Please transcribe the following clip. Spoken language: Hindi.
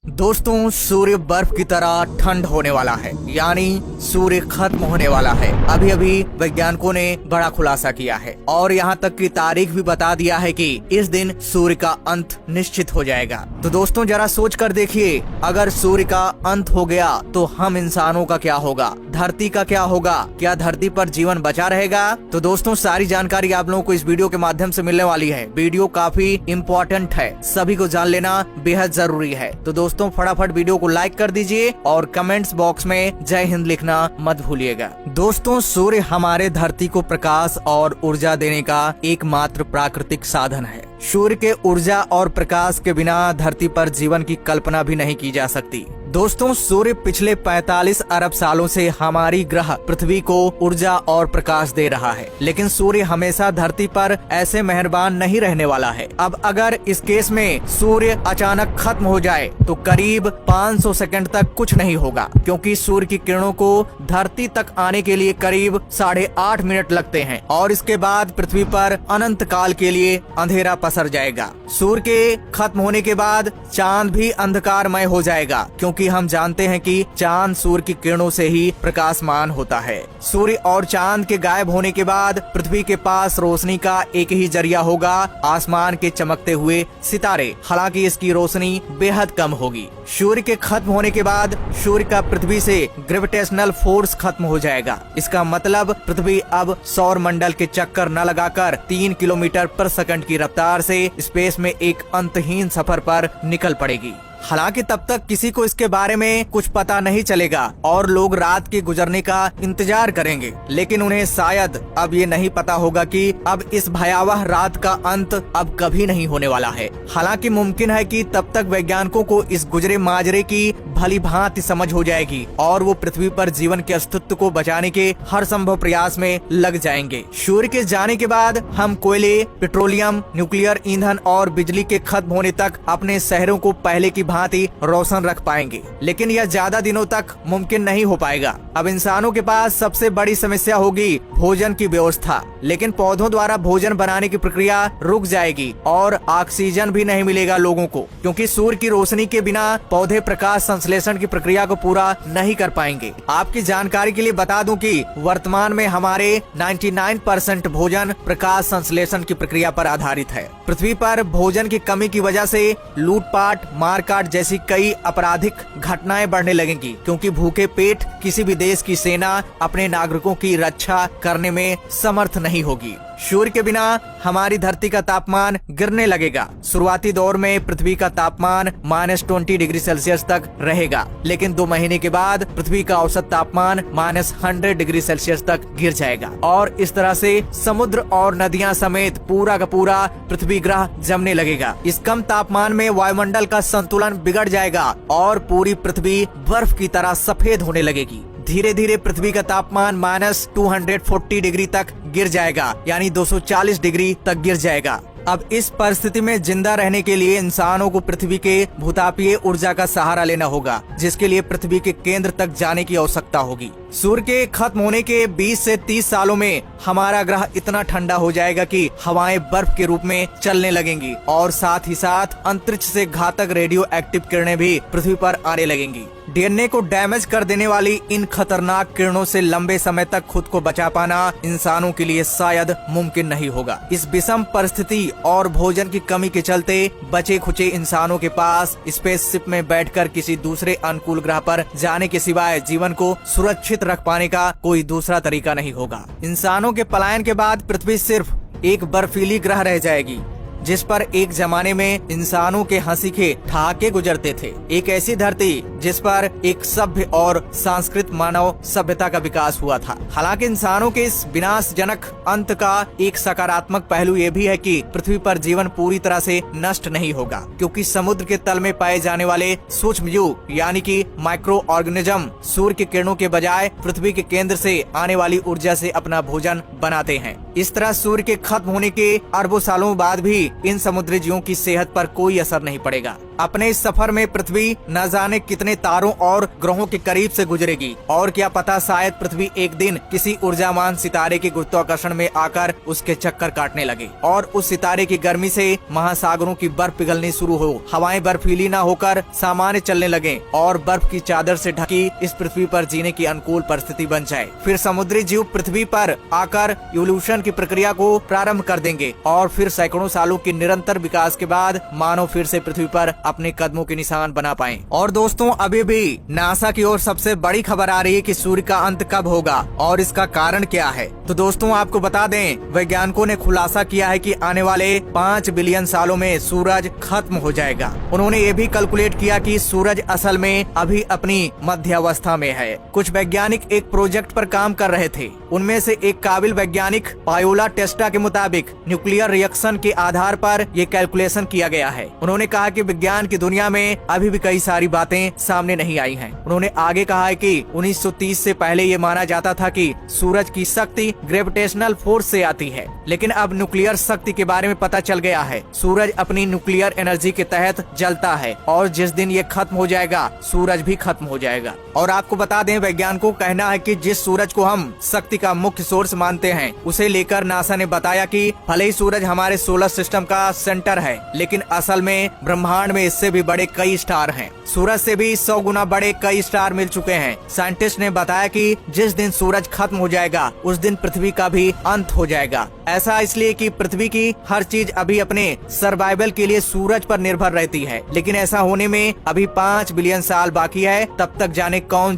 दोस्तों, सूर्य बर्फ की तरह ठंड होने वाला है, यानी सूर्य खत्म होने वाला है। अभी अभी वैज्ञानिकों ने बड़ा खुलासा किया है और यहाँ तक की तारीख भी बता दिया है कि इस दिन सूर्य का अंत निश्चित हो जाएगा। तो दोस्तों, जरा सोच कर देखिए, अगर सूर्य का अंत हो गया तो हम इंसानों का क्या होगा, धरती का क्या होगा, क्या धरती पर जीवन बचा रहेगा? तो दोस्तों, सारी जानकारी आप लोगों को इस वीडियो के माध्यम से मिलने वाली है। वीडियो काफी इम्पोर्टेंट है, सभी को जान लेना बेहद जरूरी है। तो दोस्तों, फटाफट वीडियो को लाइक कर दीजिए और कमेंट्स बॉक्स में जय हिंद लिखना मत भूलिएगा। दोस्तों, सूर्य हमारे धरती को प्रकाश और ऊर्जा देने का एकमात्र प्राकृतिक साधन है। सूर्य के ऊर्जा और प्रकाश के बिना धरती पर जीवन की कल्पना भी नहीं की जा सकती। दोस्तों, सूर्य पिछले 45 अरब सालों से हमारी ग्रह पृथ्वी को ऊर्जा और प्रकाश दे रहा है, लेकिन सूर्य हमेशा धरती पर ऐसे मेहरबान नहीं रहने वाला है। अब अगर इस केस में सूर्य अचानक खत्म हो जाए तो करीब 500 सेकंड तक कुछ नहीं होगा, क्योंकि सूर्य की किरणों को धरती तक आने के लिए करीब 8.5 मिनट लगते हैं और इसके बाद पृथ्वी पर अनंत काल के लिए अंधेरा पसर जाएगा। सूर्य के खत्म होने के बाद चांद भी अंधकारमय हो जाएगा, क्योंकि हम जानते हैं कि चांद सूर्य की किरणों से ही प्रकाशमान होता है। सूर्य और चांद के गायब होने के बाद पृथ्वी के पास रोशनी का एक ही जरिया होगा, आसमान के चमकते हुए सितारे। हालांकि इसकी रोशनी बेहद कम होगी। सूर्य के खत्म होने के बाद सूर्य का पृथ्वी से ग्रेविटेशनल फोर्स खत्म हो जाएगा। इसका मतलब पृथ्वी अब सौर मंडल के चक्कर न लगाकर 3 किलोमीटर पर सेकंड की रफ्तार से स्पेस में एक अंतहीन सफर पर निकल पड़ेगी। हालांकि तब तक किसी को इसके बारे में कुछ पता नहीं चलेगा और लोग रात के गुजरने का इंतजार करेंगे, लेकिन उन्हें शायद अब ये नहीं पता होगा कि अब इस भयावह रात का अंत अब कभी नहीं होने वाला है। हालांकि मुमकिन है कि तब तक वैज्ञानिकों को इस गुजरे माजरे की भली भांति समझ हो जाएगी और वो पृथ्वी पर जीवन के अस्तित्व को बचाने के हर संभव प्रयास में लग जाएंगे। सूर्य के जाने के बाद हम कोयले, पेट्रोलियम, न्यूक्लियर ईंधन और बिजली के खत्म होने तक अपने शहरों को पहले की भांति रोशन रख पाएंगे, लेकिन यह ज्यादा दिनों तक मुमकिन नहीं हो पाएगा। अब इंसानों के पास सबसे बड़ी समस्या होगी भोजन की व्यवस्था, लेकिन पौधों द्वारा भोजन बनाने की प्रक्रिया रुक जाएगी और ऑक्सीजन भी नहीं मिलेगा लोगों को, क्योंकि सूर्य की रोशनी के बिना पौधे प्रकाश संश्लेषण की प्रक्रिया को पूरा नहीं कर पाएंगे। आपकी जानकारी के लिए बता दूं कि वर्तमान में हमारे 99% भोजन प्रकाश संश्लेषण की प्रक्रिया पर आधारित है। पृथ्वी पर भोजन की कमी की वजह से लूटपाट, मारकाट जैसी कई आपराधिक घटनाएं बढ़ने लगेंगी, क्योंकि भूखे पेट किसी भी देश की सेना अपने नागरिकों की रक्षा करने में समर्थ नहीं होगी। सूर्य के बिना हमारी धरती का तापमान गिरने लगेगा। शुरुआती दौर में पृथ्वी का तापमान -20 डिग्री सेल्सियस तक रहेगा, लेकिन 2 महीने के बाद पृथ्वी का औसत तापमान -100 डिग्री सेल्सियस तक गिर जाएगा और इस तरह से समुद्र और नदियां समेत पूरा का पूरा पृथ्वी ग्रह जमने लगेगा। इस कम तापमान में वायुमंडल का संतुलन बिगड़ जाएगा और पूरी पृथ्वी बर्फ की तरह सफेद होने लगेगी। धीरे धीरे पृथ्वी का तापमान -240 डिग्री तक गिर जाएगा, यानी 240 डिग्री तक गिर जाएगा। अब इस परिस्थिति में जिंदा रहने के लिए इंसानों को पृथ्वी के भूतापीय ऊर्जा का सहारा लेना होगा, जिसके लिए पृथ्वी के केंद्र तक जाने की आवश्यकता होगी। सूर्य के खत्म होने के 20 से 30 सालों में हमारा ग्रह इतना ठंडा हो जाएगा कि हवाएं बर्फ के रूप में चलने लगेंगी और साथ ही साथ अंतरिक्ष से घातक रेडियो एक्टिव किरणें भी पृथ्वी पर आने लगेंगी। डीएनए को डैमेज कर देने वाली इन खतरनाक किरणों से लंबे समय तक खुद को बचा पाना इंसानों के लिए शायद मुमकिन नहीं होगा। इस विषम परिस्थिति और भोजन की कमी के चलते बचे खुचे इंसानों के पास स्पेसशिप में बैठकर किसी दूसरे अनुकूल ग्रह पर जाने के सिवाय जीवन को सुरक्षित रख पाने का कोई दूसरा तरीका नहीं होगा। इंसानों के पलायन के बाद पृथ्वी सिर्फ एक बर्फीली ग्रह रह जाएगी, जिस पर एक जमाने में इंसानों के हंसी के ठहाके गुजरते थे। एक ऐसी धरती जिस पर एक सभ्य और सांस्कृतिक मानव सभ्यता का विकास हुआ था। हालांकि इंसानों के इस विनाशजनक अंत का एक सकारात्मक पहलू ये भी है कि पृथ्वी पर जीवन पूरी तरह से नष्ट नहीं होगा, क्योंकि समुद्र के तल में पाए जाने वाले सूक्ष्म जीव यानी कि माइक्रो ऑर्गेनिज्म सूर्य की किरणों के बजाय पृथ्वी के केंद्र से आने वाली ऊर्जा से अपना भोजन बनाते हैं। इस तरह सूर्य के खत्म होने के अरबों सालों बाद भी इन समुद्री जीवों की सेहत पर कोई असर नहीं पड़ेगा। अपने इस सफर में पृथ्वी न जाने कितने तारों और ग्रहों के करीब से गुजरेगी और क्या पता शायद पृथ्वी एक दिन किसी ऊर्जावान सितारे के गुरुत्वाकर्षण में आकर उसके चक्कर काटने लगे और उस सितारे की गर्मी से महासागरों की बर्फ पिघलनी शुरू हो, हवाएं बर्फीली न होकर सामान्य चलने लगे और बर्फ की चादर से ढकी इस पृथ्वी पर जीने की अनुकूल परिस्थिति बन जाए। फिर समुद्री जीव पृथ्वी पर आकर इवोल्यूशन की प्रक्रिया को प्रारंभ कर देंगे और फिर सैकड़ों सालों के निरंतर विकास के बाद मानव फिर से पृथ्वी पर अपने कदमों के निशान बना पाए। और दोस्तों अभी भी नासा की ओर सबसे बड़ी खबर आ रही है कि सूर्य का अंत कब होगा और इसका कारण क्या है। तो दोस्तों आपको बता दें, वैज्ञानिकों ने खुलासा किया है कि आने वाले 5 बिलियन सालों में सूरज खत्म हो जाएगा। उन्होंने ये भी कैलकुलेट किया कि सूरज असल में अभी अपनी मध्यावस्था में है। कुछ वैज्ञानिक एक प्रोजेक्ट पर काम कर रहे थे। उनमें से एक काबिल वैज्ञानिक पायोला टेस्टा के मुताबिक न्यूक्लियर रिएक्शन के आधार पर ये कैलकुलेशन किया गया है। उन्होंने कहा कि विज्ञान की दुनिया में अभी भी कई सारी बातें सामने नहीं आई हैं। उन्होंने आगे कहा है कि 1930 से पहले ये माना जाता था कि सूरज की शक्ति ग्रेविटेशनल फोर्स से आती है, लेकिन अब न्यूक्लियर शक्ति के बारे में पता चल गया है। सूरज अपनी न्यूक्लियर एनर्जी के तहत जलता है और जिस दिन ये खत्म हो जाएगा सूरज भी खत्म हो जाएगा। और आपको बता दें, वैज्ञानिकों का कहना है कि जिस सूरज को हम शक्ति का मुख्य सोर्स मानते हैं, उसे लेकर नासा ने बताया कि भले ही सूरज हमारे सोलर सिस्टम का सेंटर है, लेकिन असल में ब्रह्मांड में इससे भी बड़े कई स्टार हैं। सूरज से भी 100 गुना बड़े कई स्टार मिल चुके हैं। साइंटिस्ट ने बताया कि जिस दिन सूरज खत्म हो जाएगा उस दिन पृथ्वी का भी अंत हो जाएगा। ऐसा इसलिए कि पृथ्वी की हर चीज अभी अपने सर्वाइवल के लिए सूरज पर निर्भर रहती है, लेकिन ऐसा होने में अभी 5 बिलियन साल बाकी है। तब तक जाने कौन